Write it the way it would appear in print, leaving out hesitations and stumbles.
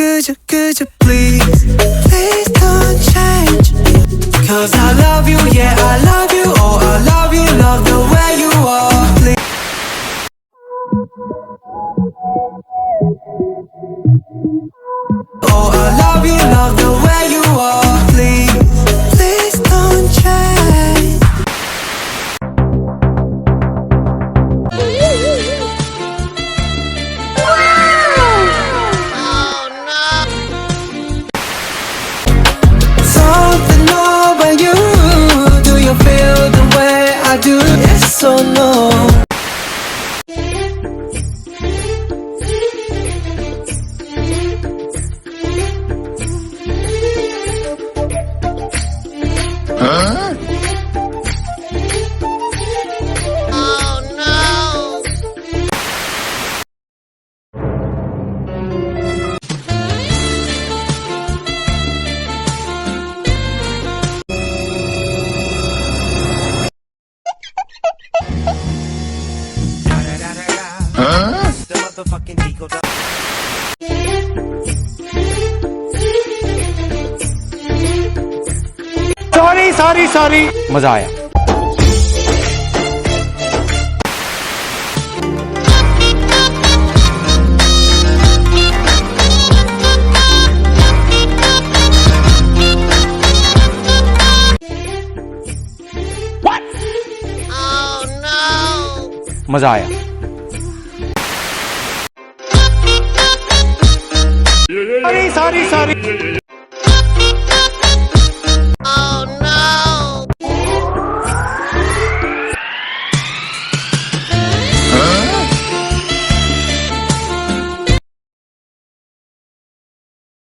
could you please, please don't change. Cause I love you, yeah, I love you. Oh, I love you, love the way you are. Please. Oh, I love you, love the way you are. Please, please don't change. Something over you. Do you feel the way I do? Yes or no? The motherfucking Eagle. Sorry मजा आया। मजा आया। Sorry